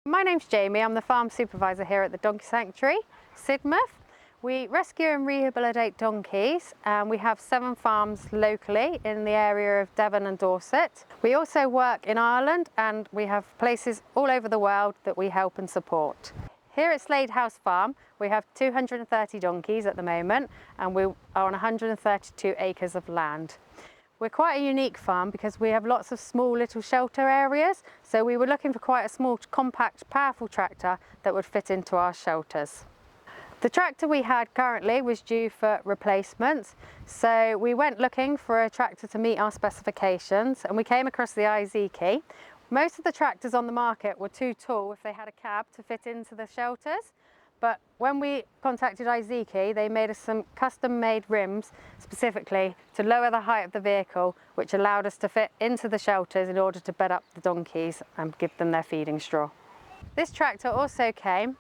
My name's Jamie, I'm the farm supervisor here at the Donkey Sanctuary, Sidmouth. We rescue and rehabilitate donkeys and we have 7 farms locally in the area of Devon and Dorset. We also work in Ireland and we have places all over the world that we help and support. Here at Slade House Farm we have 230 donkeys at the moment and we are on 132 acres of land. We're quite a unique farm because we have lots of small little shelter areas, so we were looking for quite a small, compact, powerful tractor that would fit into our shelters. The tractor we had currently was due for replacements, so we went looking for a tractor to meet our specifications and we came across the ISEKI. Most of the tractors on the market were too tall if they had a cab to fit into the shelters. But when we contacted ISEKI, they made us some custom-made rims specifically to lower the height of the vehicle, which allowed us to fit into the shelters in order to bed up the donkeys and give them their feeding straw. This tractor also came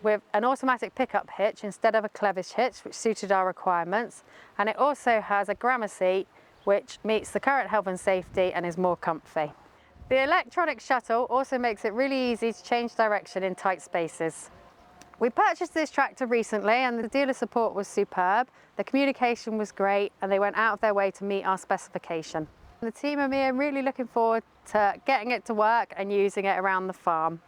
with an automatic pickup hitch instead of a clevis hitch, which suited our requirements, and it also has a grandma seat which meets the current health and safety and is more comfy. The electronic shuttle also makes it really easy to change direction in tight spaces. We purchased this tractor recently and the dealer support was superb, the communication was great and they went out of their way to meet our specification. The team and me are really looking forward to getting it to work and using it around the farm.